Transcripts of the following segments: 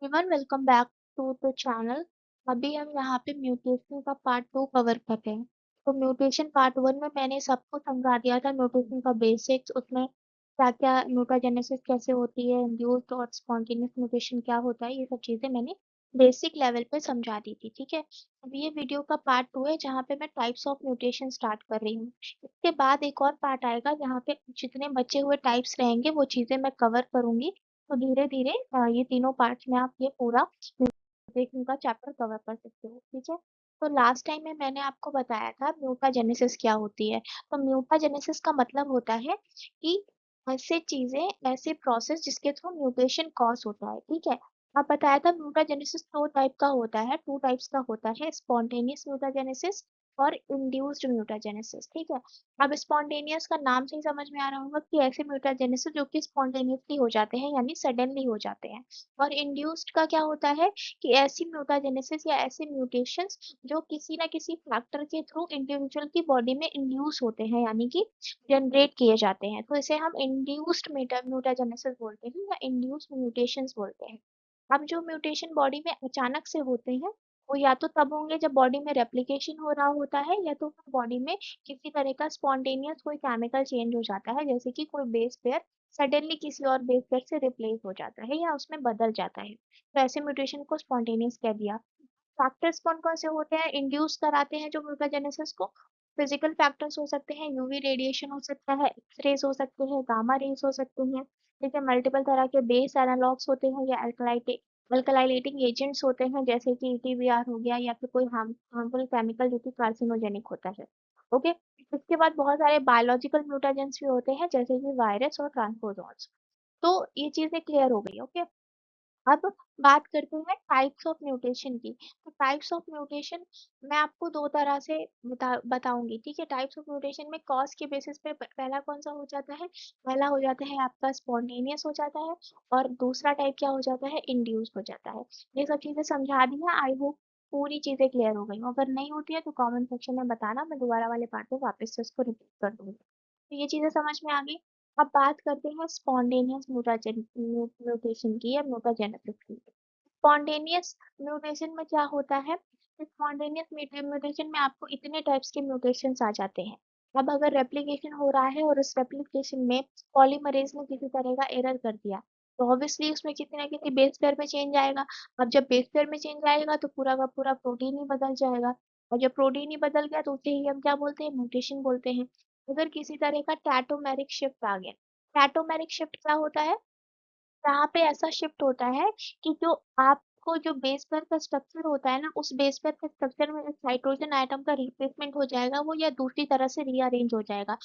Everyone welcome back to the channel. अभी हम यहाँ पे म्यूटेशन का पार्ट 2 कवर कर रहे हैं। तो म्यूटेशन पार्ट 1 में मैंने सबको समझा दिया था म्यूटेशन का बेसिक्स, उसमें क्या क्या म्यूटाजेनेसिस कैसे होती है, इंड्यूस्ड और स्पॉन्टेनियस म्यूटेशन क्या होता है, ये सब चीजें मैंने बेसिक लेवल पे समझा दी थी। ठीक है, अब ये वीडियो का पार्ट 2 है जहाँ पे मैं टाइप्स ऑफ म्यूटेशन स्टार्ट कर रही हूँ। इसके बाद एक और पार्ट आएगा जहाँ पे जितने बचे हुए टाइप्स रहेंगे वो चीजें मैं कवर करूंगी। तो धीरे धीरे ये तीनों पार्ट्स में आप ये पूरा म्यूटेशन का चैप्टर कवर कर सकते हो। ठीक है, तो लास्ट टाइम में मैंने आपको बताया था म्यूटाजेनेसिस क्या होती है। तो म्यूटाजेनेसिस का मतलब होता है कि ऐसे चीजें, ऐसे प्रोसेस जिसके थ्रू म्यूटेशन कॉज होता है। ठीक है, आप बताया था म्यूटाजेनेसिस दो टाइप का होता है, टू टाइप्स का होता है, स्पॉन्टेनियस म्यूटाजेनेसिस और इंड्यूस्ड म्यूटाजेनेसिस। ठीक है, अब स्पॉन्टेनियस का नाम से ही समझ में आ रहा होगा कि ऐसे म्यूटाजेनेसिस जो कि स्पॉन्टेनियसली हो जाते हैं, यानी सडनली हो जाते हैं। और इंड्यूस्ड का क्या होता है कि ऐसी म्यूटाजेनेसिस या ऐसे म्यूटेशंस जो किसी ना किसी फैक्टर के थ्रू इंडिविजुअल की बॉडी में इंड्यूस होते हैं, यानी कि जनरेट किए जाते हैं। तो इसे हम इंड्यूस्ड म्यूटाजेनेसिस बोलते हैं या इंड्यूस्ड म्यूटेशंस बोलते हैं। अब जो म्यूटेशन बॉडी में अचानक से होते हैं वो या तो तब होंगे जब बॉडी में रेप्लिकेशन हो रहा होता है, या तो फिर बॉडी में किसी तरह का स्पॉन्टेनियस कोई केमिकल चेंज हो जाता है, जैसे कि कोई बेस पेयर सडनली किसी और बेस पेयर से रिप्लेस हो जाता है या उसमें बदल जाता है। तो ऐसे म्यूटेशन को स्पॉन्टेनियस कह दिया। फैक्टर्स कौन कौन से होते हैं इंड्यूस कराते हैं जो म्यूटाजेनेसिस को? फिजिकल फैक्टर्स हो सकते हैं, यूवी रेडिएशन हो सकता है, एक्स रेज हो सकते हैं, गामा रेज हो सकते हैं। ठीक है, मल्टीपल तरह के बेस एनालॉग्स होते हैं या अल्कलाइलेटिंग एजेंट्स होते हैं, जैसे कि ईटीबीआर हो गया, या फिर कोई हार्मफुल केमिकल जो कि कार्सिनोजेनिक होता है। ओके, इसके बाद बहुत सारे बायोलॉजिकल म्यूटाजेंस भी होते हैं, जैसे कि वायरस और ट्रांसपोजोन्स। तो ये चीजें क्लियर हो गई। ओके, अब बात करते हैं टाइप्स ऑफ म्यूटेशन की। तो टाइप्स ऑफ म्यूटेशन मैं आपको दो तरह से बताऊंगी। ठीक है, टाइप्स ऑफ म्यूटेशन में कॉज के बेसिस पे पहला कौन सा हो जाता है? पहला हो जाता है आपका स्पॉन्टेनियस हो जाता है, और दूसरा टाइप क्या हो जाता है? इंड्यूस हो जाता है। ये सब चीजें समझा दी है, आई होप पूरी चीजें क्लियर हो गई हो। अगर नहीं होती है तो कमेंट सेक्शन में बताना, मैं दोबारा वाले पार्ट में वापस से उसको रिपीट कर दूंगी। तो ये चीजें समझ में आ गई। अब बात करते हैं स्पॉन्टेनियस म्यूटेशन की या म्यूटाजेनेसिस की। स्पॉन्टेनियस म्यूटेशन में क्या होता है? स्पॉन्टेनियस म्यूटेशन में आपको इतने टाइप्स के म्यूटेशंस आ जाते हैं। अब अगर रेप्लिकेशन हो रहा है और उस रेप्लिकेशन में पॉलीमरेज ने किसी तरह का एरर कर दिया, तो ऑब्वियसली उसमें किसी ना किसी बेस पेयर में चेंज आएगा। अब जब बेस पेयर में चेंज आएगा तो पूरा का पूरा प्रोटीन ही बदल जाएगा, और जब प्रोटीन ही बदल गया तो उसे ही हम क्या बोलते हैं? म्यूटेशन बोलते हैं। अगर किसी तरह का टैटोमेरिक शिफ्ट आ गया, टैटोमेरिक शिफ्ट क्या होता है? यहाँ पे ऐसा शिफ्ट होता है कि जो आपको जो बेस पेयर का स्ट्रक्चर होता है ना, उस बेस पेयर के स्ट्रक्चर में इस हाइड्रोजन आइटम का रिप्लेसमेंट हो जाएगा वो, या दूसरी तरह से रीअरेंज हो जाएगा।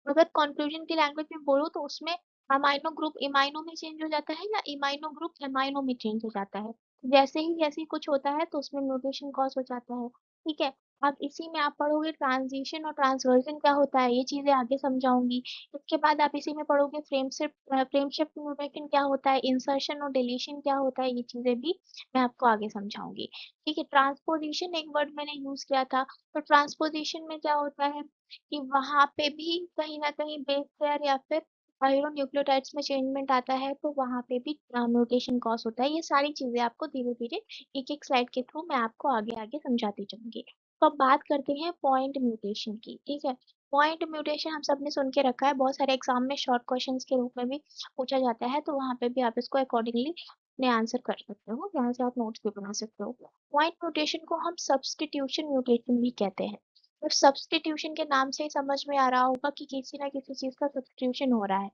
अगर कंक्लूजन की लैंग्वेज में बोलो तो उसमें अमाइनो ग्रुप इमाइनो में चेंज हो जाता है, या इमाइनो ग्रुप एमाइनो में चेंज हो जाता है। जैसे ही कुछ होता है तो उसमें म्यूटेशन कॉज हो जाता है। ठीक है, अब इसी में आप पढ़ोगे ट्रांजिशन और ट्रांसवर्जन क्या होता है, ये चीजें आगे समझाऊंगी। इसके बाद आप इसी में पढ़ोगे फ्रेम शिफ्ट म्यूटेशन क्या होता है, इंसर्शन और डिलीशन क्या होता है, ये चीजें भी मैं आपको आगे समझाऊंगी। ठीक है, ट्रांसपोजिशन एक वर्ड मैंने यूज किया था। तो ट्रांसपोजिशन में क्या होता है कि वहां पे भी कहीं ना कहीं बेस पेयर या फिर न्यूक्लियोटाइड्स में चेंजमेंट आता है, तो वहां पे भी म्यूटेशन कॉज होता है। ये सारी चीजें आपको धीरे धीरे एक एक स्लाइड के थ्रू मैं आपको आगे आगे समझाती जाऊंगी। तो अब बात करते हैं पॉइंट म्यूटेशन की। ठीक है, पॉइंट म्यूटेशन हम सब ने सुन के रखा है, बहुत सारे एग्जाम में शॉर्ट क्वेश्चंस के रूप में भी पूछा जाता है, तो वहां पे भी आप इसको अकॉर्डिंगली अपने आंसर कर सकते हो, यहाँ से आप नोट्स भी बना सकते हो। पॉइंट म्यूटेशन को हम सब्स्टिट्यूशन म्यूटेशन भी कहते हैं। तो सब्स्टिट्यूशन के नाम से ही समझ में आ रहा होगा कि किसी ना किसी चीज का सब्स्टिट्यूशन हो रहा है।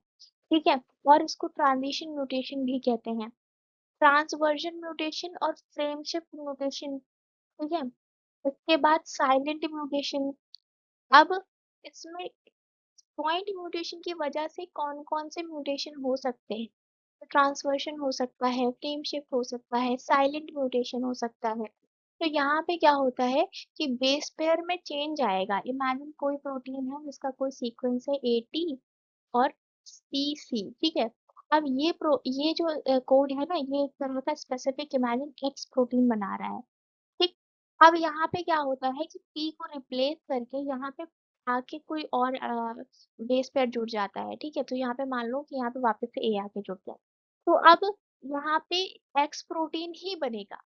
ठीक है, और इसको ट्रांजिशन म्यूटेशन भी कहते हैं, ट्रांसवर्जन म्यूटेशन और फ्रेमशिफ्ट म्यूटेशन। ठीक है, इसके बाद साइलेंट म्यूटेशन। अब इसमें पॉइंट म्यूटेशन की वजह से कौन कौन से म्यूटेशन हो सकते हैं? तो ट्रांसवर्शन हो सकता है, फ्रेम शिफ्ट हो सकता है, साइलेंट म्यूटेशन हो सकता है। तो यहाँ पे क्या होता है कि बेस पेयर में चेंज आएगा। इमेजिन कोई प्रोटीन है जिसका कोई सीक्वेंस है AT और CC। ठीक है, अब ये जो कोड है ना, ये एक तरह का स्पेसिफिक इमेजिन X प्रोटीन बना रहा है। ठीक, अब यहाँ पे क्या होता है कि P को रिप्लेस करके यहाँ पे आके कोई और बेस पेयर जुड़ जाता है। ठीक है, तो यहाँ पे मान लो कि यहाँ पे वापस से A आके जुड़ गया। तो अब यहाँ पे एक्स प्रोटीन ही बनेगा।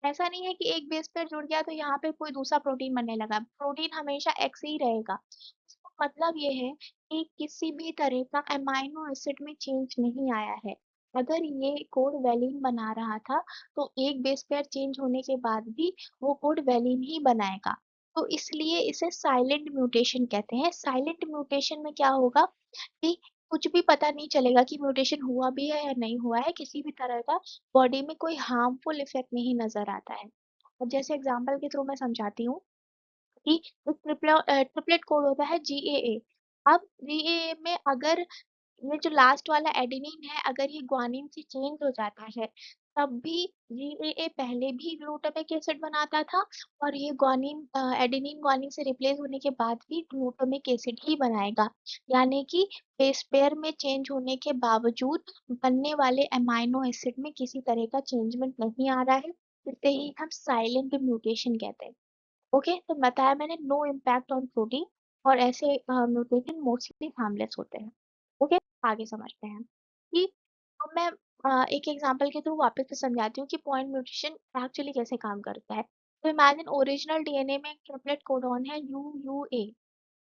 ऐसा नहीं है कि एक बेस पेयर जुड़ गया तो यहाँ पे कोई दूसरा प्रोटीन बनने लगा, प्रोटीन हमेशा एक्स ही रहेगा। इसका मतलब ये है कि किसी भी तरह का अमाइनो एसिड में चेंज नहीं आया है। अगर ये कोड वेलिन बना रहा था तो एक बेस पेयर चेंज होने के बाद भी वो कोड वेलिन ही बनाएगा। तो इसलिए इसे साइलेंट म्यूटेशन कहते हैं। साइलेंट म्यूटेशन में क्या होगा कि कुछ भी पता नहीं चलेगा कि म्यूटेशन हुआ भी है या नहीं हुआ है, किसी भी तरह का बॉडी में कोई हार्मफुल इफेक्ट नहीं नजर आता है। अब जैसे एग्जांपल के थ्रू मैं समझाती हूँ कि एक ट्रिपलेट कोड होता है जीएए। अब जीएए में अगर ये जो लास्ट वाला एडेनिन है, अगर ये ग्वानिन से चेंज हो जाता है, तब भी जीएए पहले भी ग्लूटामिक एसिड बनाता था और ये ग्वानिन एडेनिन ग्वानिन से रिप्लेस होने के बाद भी ग्लूटामिक एसिड ही बनाएगा। यानी कि बेस पेयर में चेंज होने के बावजूद बनने वाले अमाइनो एसिड में किसी तरह का चेंजमेंट नहीं आ रहा है। इसे ही हम साइलेंट म्यूटेशन कहते हैं। ओके, तो बताया मैंने नो इम्पैक्ट ऑन प्रोटीन, और ऐसे म्यूटेशन मोस्टली हार्मलेस होते हैं। ओके, आगे समझते हैं कि अब मैं एक एग्जांपल के थ्रू वापस से समझाती हूँ कि पॉइंट म्यूटेशन एक्चुअली कैसे काम करता है। तो इमेजिन ओरिजिनल डीएनए में एक ट्रिपलेट कोडॉन है यूयूए,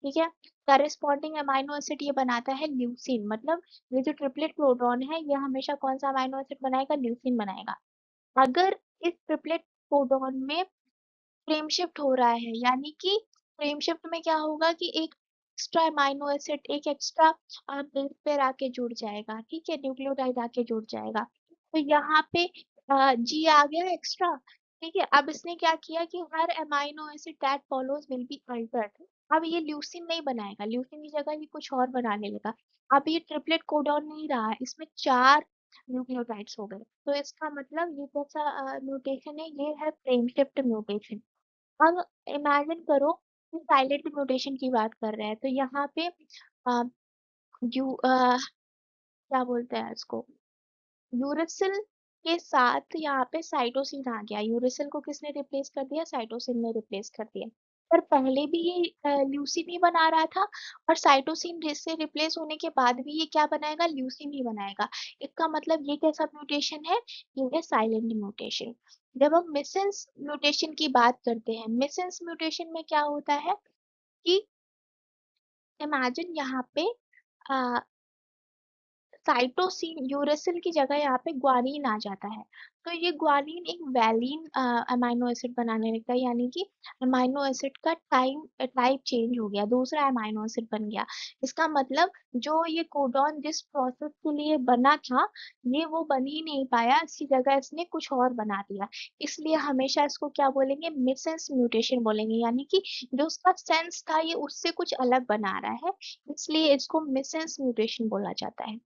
ठीक है। करेस्पॉन्डिंग अमाइनो एसिड ये बनाता है ल्यूसीन, मतलब ये जो ट्रिपलेट कोडॉन है ये हमेशा कौन सा अमाइनो एसिड बनाएगा, ल्यूसीन बनाएगा। अगर इस ट्रिपलेट कोडॉन में फ्रेम शिफ्ट हो रहा है, यानी कि फ्रेम शिफ्ट में क्या होगा कि एक एक्स्ट्रा अमाइनो एसिड, एक एक्स्ट्रा बेस पेयर आके जुड़ जाएगा, ठीक है, न्यूक्लियोटाइड आके जुड़ जाएगा। तो यहाँ पे जी आ गया एक्स्ट्रा, ठीक है। अब इसने क्या किया कि हर amino acid that follows will be altered. अब ये ल्यूसीन नहीं बनाएगा, ल्यूसीन की जगह ये कुछ और बनाने लगा। अब ये ट्रिपलेट कोडॉन नहीं रहा, इसमें 4 न्यूक्लियोटाइड्स हो गए। तो इसका मतलब ये कैसा म्यूटेशन है, ये है फ्रेम शिफ्ट म्यूटेशन। अब इमेजिन करो कि साइलेंट म्यूटेशन की बात कर रहे हैं, तो यहाँ पे अ, क्या बोलते हैं इसको, यूरेसिल के साथ यहाँ पे साइटोसिन आ गया। यूरेसिल को किसने रिप्लेस कर दिया, साइटोसिन ने रिप्लेस कर दिया। पर पहले भी ये ल्यूसीन ही बना रहा था, और साइटोसिन से रिप्लेस होने के बाद भी ये क्या बनाएगा, ल्यूसीन ही बनाएगा। इसका मतलब ये कैसा म्यूटेशन है, ये है साइलेंट म्यूटेशन। जब हम मिसेंस म्यूटेशन की बात करते हैं, मिसेंस म्यूटेशन में क्या होता है कि इमेजिन यहाँ पे साइटोसिन यूरेसिल की जगह यहाँ पे ग्वानिन आ जाता है। तो ये ग्वानिन एक वैलिन अमाइनो एसिड बनाने लगता है, यानी कि अमाइनो एसिड का टाइप चेंज हो गया, दूसरा अमाइनो एसिड बन गया। इसका मतलब जो ये कोडॉन जिस प्रोसेस के लिए बना था, ये वो बन ही नहीं पाया, इसकी जगह इसने कुछ और बना दिया। इसलिए हमेशा इसको क्या बोलेंगे, मिससेंस म्यूटेशन बोलेंगे, यानी कि जो उसका सेंस था ये उससे कुछ अलग बना रहा है, इसलिए इसको मिससेंस म्यूटेशन बोला जाता है।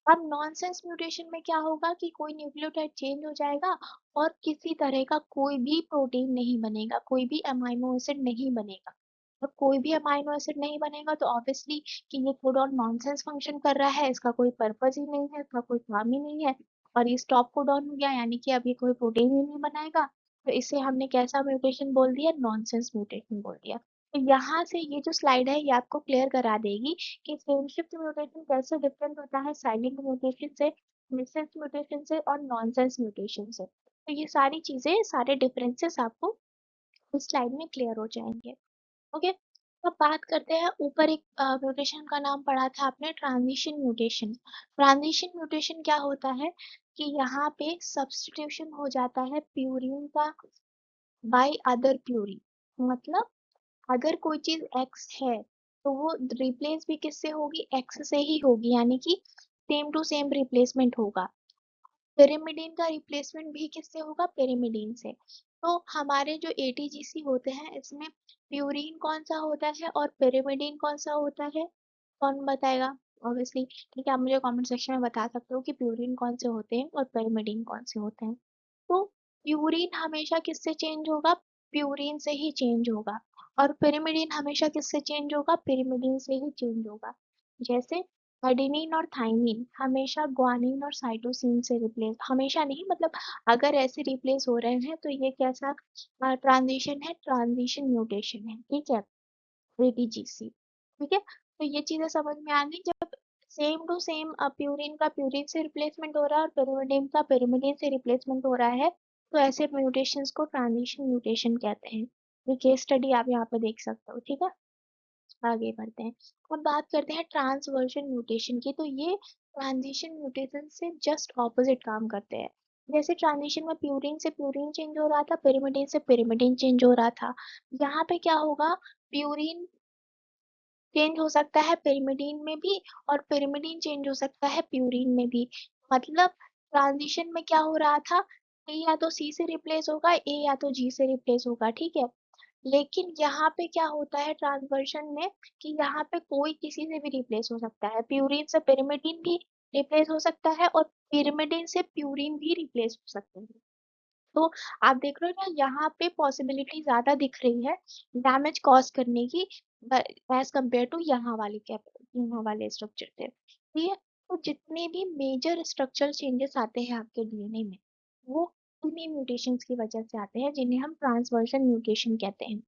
अब नॉनसेंस म्यूटेशन में क्या होगा कि कोई न्यूक्लियोटाइड चेंज हो जाएगा और किसी तरह का कोई भी प्रोटीन नहीं बनेगा, कोई भी अमाइनो एसिड नहीं बनेगा। अब कोई भी अमाइनो एसिड नहीं बनेगा तो ऑब्वियसली कि ये कोडॉन नॉनसेंस फंक्शन कर रहा है, इसका कोई पर्पस ही नहीं है, इसका कोई काम ही नहीं है, और ये स्टॉप कोडॉन हो गया, यानी कि अब ये कोई प्रोटीन ही नहीं बनाएगा। तो इसे हमने कैसा म्यूटेशन बोल दिया, नॉनसेंस म्यूटेशन बोल दिया। तो यहाँ से ये जो स्लाइड है ये आपको क्लियर करा देगी कि फ्रेम शिफ्ट म्यूटेशन कैसे डिफरेंट होता है साइलेंट म्यूटेशन से, मिससेंस म्यूटेशन से और नॉनसेंस म्यूटेशन से। तो ये सारी चीजें, सारे डिफरेंसेस आपको इस स्लाइड में क्लियर हो जाएंगे। ओके, अब बात करते हैं, ऊपर एक म्यूटेशन का नाम पढ़ा था आपने, ट्रांजिशन म्यूटेशन। ट्रांजिशन म्यूटेशन क्या होता है कि यहाँ पे सब्स्टिट्यूशन हो जाता है प्यूरिन का बाय अदर प्यूरिन। मतलब अगर कोई चीज एक्स है तो वो रिप्लेस भी किससे होगी, एक्स से ही होगी, यानी कि सेम टू सेम रिप्लेसमेंट होगा। पिरिमिडीन का रिप्लेसमेंट भी किससे होगा, पिरिमिडीन से। तो हमारे जो एटीजीसी होते हैं इसमें प्यूरीन कौन सा होता है और पिरिमिडीन कौन सा होता है, कौन बताएगा। ऑब्वियसली ठीक है, आप मुझे कमेंट सेक्शन में बता सकते हो कि प्यूरीन कौन से होते हैं और पिरिमिडीन कौन से होते हैं। तो प्यूरीन हमेशा किससे चेंज होगा, प्यूरीन से ही चेंज होगा। और पिरिमिडीन हमेशा किससे चेंज होगा, पिरिमिडीन से ही चेंज होगा। जैसे एडेनिन और थाइमिन हमेशा ग्वानिन और साइटोसिन से रिप्लेस, हमेशा नहीं मतलब अगर ऐसे रिप्लेस हो रहे हैं तो ये कैसा ट्रांजिशन है, ट्रांजिशन म्यूटेशन है, ठीक है, एटीजीसी। ठीक है, तो ये चीजें समझ में आ गई। जब सेम टू सेम प्यूरिन का प्यूरिन से रिप्लेसमेंट हो रहा है और pyrimidine का pyrimidine से रिप्लेसमेंट हो रहा है, तो ऐसे म्यूटेशंस को ट्रांजिशन म्यूटेशन कहते हैं। ये केस स्टडी आप यहाँ पे देख सकते हो, ठीक है। आगे बढ़ते हैं। अब बात करते हैं ट्रांसवर्जन म्यूटेशन की। तो ये ट्रांजिशन म्यूटेशन से जस्ट ऑपोजिट काम करते हैं। जैसे ट्रांजिशन में प्यूरिन से प्यूरिन चेंज हो रहा था, pyrimidine से pyrimidine चेंज हो रहा था, यहाँ पे क्या होगा, प्यूरिन चेंज हो सकता है pyrimidine में भी, और pyrimidine चेंज हो सकता है प्यूरिन में भी। मतलब ट्रांजिशन में क्या हो रहा था, ए या तो सी से रिप्लेस होगा, ए या तो जी से रिप्लेस होगा, ठीक है। लेकिन यहाँ पे क्या होता है ट्रांसवर्शन में, कि यहाँ पे कोई किसी से भी रिप्लेस हो सकता है, प्यूरिन से pyrimidine भी रिप्लेस हो सकता है और pyrimidine से प्यूरिन भी रिप्लेस हो सकते हैं। तो आप देख रहे हो ना, यहाँ पे पॉसिबिलिटी ज्यादा दिख रही है डैमेज कॉज करने की, एज कम्पेयर टू यहाँ वाली कैप, यहाँ वाले स्ट्रक्चर से, ठीक है। तो जितने भी मेजर स्ट्रक्चरल चेंजेस आते हैं आपके डीएनए में, वो इन्हीं म्यूटेशंस की वजह से आते हैं, जिन्हें हम ट्रांसवर्जन म्यूटेशन कहते हैं,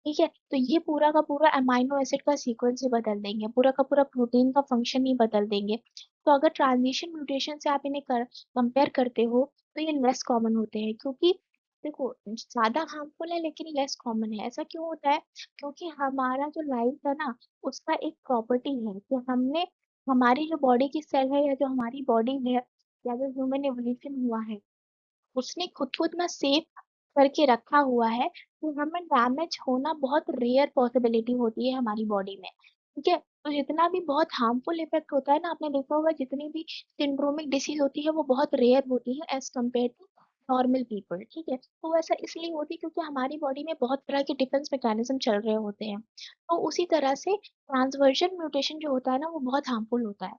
ठीक है। तो ये पूरा का पूरा अमाइनो एसिड का सीक्वेंस ही बदल देंगे, पूरा का पूरा प्रोटीन का फंक्शन ही बदल देंगे। तो अगर ट्रांजिशन म्यूटेशन से आप इन्हें कंपेयर करते हो, तो ये लेस कॉमन होते हैं, क्योंकि देखो ज्यादा हार्मफुल है लेकिन लेस कॉमन है। ऐसा क्यों होता है, क्योंकि हमारा जो लाइफ है ना, उसका एक प्रॉपर्टी है कि हमने, हमारी जो बॉडी की सेल है या जो हमारी बॉडी है या जो ह्यूमन एवोल्यूशन हुआ है, उसने खुद को इतना सेफ करके रखा हुआ है कि हमें डैमेज होना बहुत रेयर पॉसिबिलिटी होती है हमारी बॉडी में, ठीक है। तो जितना भी बहुत हार्मफुल इफेक्ट होता है ना, आपने देखा होगा जितनी भी सिंड्रोमिक डिसीज होती है वो बहुत रेयर होती है as compare to normal people, ठीक है। तो ऐसा इसलिए होती है क्योंकि हमारी बॉडी में बहुत तरह के डिफेंस मैकेनिज्म चल रहे होते हैं। तो उसी तरह से ट्रांसवर्जन म्यूटेशन जो होता है ना, वो बहुत हार्मफुल होता है।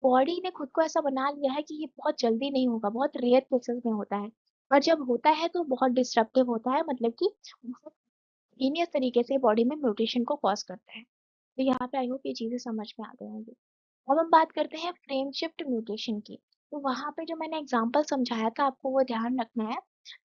बॉडी ने खुद को ऐसा बना लिया है कि ये बहुत जल्दी नहीं होगा, बहुत रेयर केसेस में होता है, और जब होता है तो बहुत डिस्ट्रप्टिव होता है, मतलब कि बहुत जीनियस तरीके से बॉडी में म्यूटेशन को कॉज करता है। तो यहाँ पे आई होप ये चीजें समझ में आ गई होंगी। अब हम बात करते हैं फ्रेम शिफ्ट म्यूटेशन की। तो वहां पे जो मैंने एग्जांपल समझाया था आपको, वो ध्यान रखना है,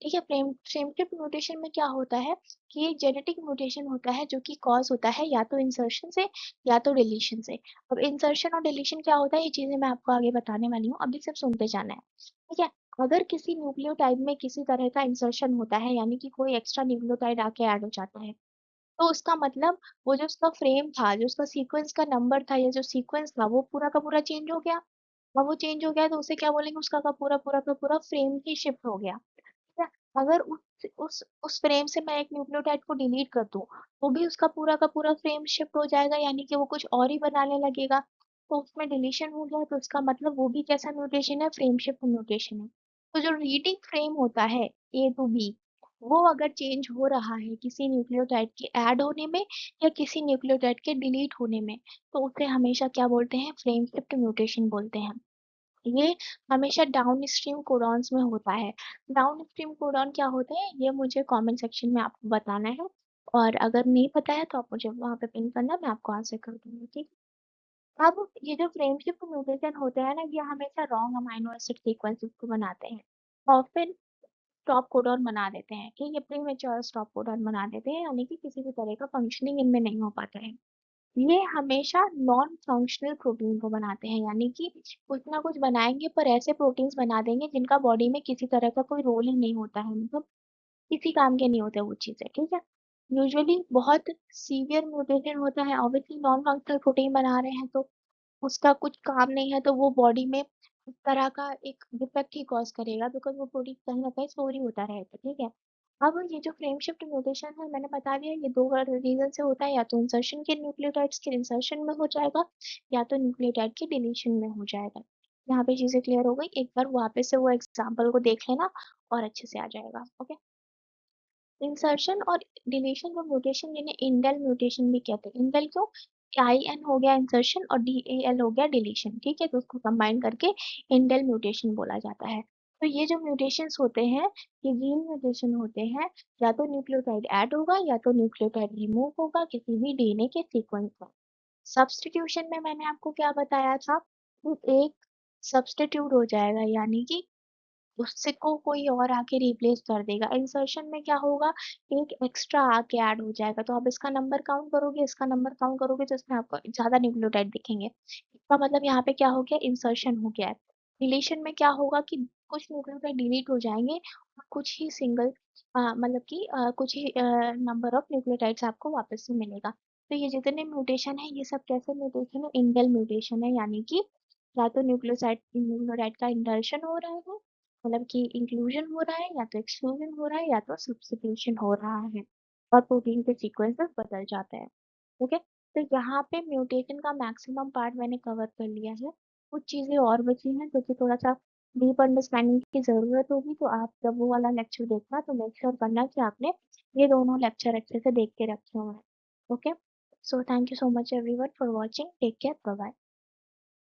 ठीक है। फ्रेम फ्रेम शिफ्ट म्यूटेशन में क्या होता है, कि एक जेनेटिक म्यूटेशन होता है जो कि कॉज होता है या तो इंसर्शन से या तो डिलीशन से। अब इंसर्शन और डिलीशन क्या होता है, ये चीजें मैं आपको आगे बताने वाली हूँ, अभी सिर्फ सुनते जाना है, ठीक है। अगर किसी न्यूक्लियोटाइड में किसी तरह का इंसर्शन होता है, यानी कि कोई एक्स्ट्रा न्यूक्लियोटाइड आके ऐड हो जाता है, तो उसका मतलब वो जो उसका फ्रेम था, जो उसका सीक्वेंस का नंबर था या जो सीक्वेंस था, वो पूरा का पूरा चेंज हो गया। और वो चेंज हो गया तो उसे क्या बोलेंगे, उसका का पूरा का पूरा फ्रेम ही शिफ्ट हो गया, ठीक है। अगर उस फ्रेम से मैं एक न्यूक्लियोटाइड को डिलीट कर दूं, तो भी उसका पूरा का पूरा फ्रेम शिफ्ट हो जाएगा, यानी कि वो कुछ और ही बनाने लगेगा। तो उसमें डिलीशन हो गया, तो उसका मतलब वो भी कैसा म्यूटेशन है, फ्रेम शिफ्ट म्यूटेशन है। तो जो रीडिंग फ्रेम होता है ए टू बी, वो अगर चेंज हो रहा है किसी न्यूक्लियोटाइड के ऐड होने में या किसी न्यूक्लियोटाइड के डिलीट होने में, तो उसे हमेशा क्या बोलते हैं, फ्रेम शिफ्ट म्यूटेशन बोलते हैं। ये हमेशा डाउन स्ट्रीम कोडॉन्स में होता है। डाउन स्ट्रीम कोडॉन क्या होते हैं, ये मुझे कमेंट सेक्शन में आपको बताना है, और अगर नहीं पता है तो आप मुझे वहां पे पिन करना, मैं आपको आंसर कर दूंगी, ठीक। अब ये जो फ्रेमशिप म्यूटेशन होते हैं ना, ये हमेशा रॉन्ग अमाइनो एसिड सीक्वेंसेस को बनाते हैं, और फिर स्टॉप कोडॉन बना देते हैं, ठीक है। प्रीमेच्योर स्टॉप कोडॉन बना देते हैं, यानी कि किसी भी तरह का फंक्शनिंग इनमें नहीं हो पाता है। ये हमेशा नॉन फंक्शनल प्रोटीन को बनाते हैं, यानी कि कुछ ना कुछ बनाएंगे पर ऐसे प्रोटीन्स बना देंगे जिनका बॉडी में किसी तरह का कोई रोल ही नहीं होता है, मतलब किसी काम के नहीं होते वो चीजें, ठीक है। यूजुअली बहुत सीवियर म्यूटेशन होता है, ऑब्वियसली नॉन फंक्शनल प्रोटीन बना रहे हैं तो उसका कुछ काम नहीं है, तो वो बॉडी में इस तरह का एक डिफेक्ट ही कॉज करेगा, बिकॉज वो प्रोटीन कहीं ना कहीं स्टोर ही होता रहेगा, ठीक है। अब ये जो फ्रेम शिफ्ट म्यूटेशन है, मैंने बता दिया, ये दो रीजन से होता है, या तो इंसर्शन के न्यूक्लियोटाइड्स के इंसर्शन में हो जाएगा, या तो न्यूक्लियोटाइड के डिलीशन में हो जाएगा। यहाँ पे चीजें क्लियर हो गई, एक बार वापस से वो एग्जाम्पल को देख लेना और अच्छे से आ जाएगा, ओके। इंसर्शन और डिलीशन और म्यूटेशन, जिन्हें इंडेल म्यूटेशन भी कहते हैं। इंडेल क्यों, आई एन हो गया इंसर्शन और डी ए एल हो गया डिलीशन, ठीक है, तो उसको कंबाइन करके इंडेल म्यूटेशन बोला जाता है। तो ये जो म्यूटेशंस होते हैं, ये जीन म्यूटेशन होते हैं, या तो न्यूक्लियोटाइड ऐड होगा या तो न्यूक्लियोटाइड रिमूव होगा किसी भी डीएनए के सीक्वेंस में। सब्स्टिट्यूशन में मैंने आपको क्या बताया था, कि एक सब्स्टिट्यूट हो जाएगा, यानी कि उससे को कोई और आके रिप्लेस कर देगा। इंसर्शन में क्या होगा, एक एक्स्ट्रा आके ऐड हो जाएगा, तो आप इसका नंबर काउंट करोगे, इसका नंबर काउंट करोगे, तो इसमें आपको ज्यादा न्यूक्लियोटाइड दिखेंगे। का मतलब यहाँ पे क्या हो गया, इंसर्शन हो गया है। डिलीशन में क्या होगा कि कुछ न्यूक्लियोटाइड डिलीट हो जाएंगे और कुछ ही सिंगल मतलब कि कुछ ही नंबर ऑफ न्यूक्लियोटाइड्स आपको वापस से मिलेगा। तो ये जितने म्यूटेशन है ये सब कैसे म्यूटेशन है, इंडेल म्यूटेशन है, यानी कि या तो न्यूक्लियोटाइड का इंडर्शन हो रहा है, मतलब कि इंक्लूजन हो रहा है, या तो एक्सक्लूजन हो रहा है, या तो सब्स्टिट्यूशन हो रहा है, और प्रोटीन के सीक्वेंसेस बदल जाते हैं। ओके, तो यहाँ पे म्यूटेशन का मैक्सिमम पार्ट मैंने कवर कर लिया है। कुछ चीजें और बची हैं जो कि थोड़ा सा डीप अंडरस्टैंडिंग की जरूरत होगी, तो आप जब वो वाला लेक्चर देखना तो मेक श्योर करना कि आपने ये दोनों लेक्चर अच्छे से देख के रखे हुए हैं। Okay, so thank you so much everyone for watching, take care, bye bye.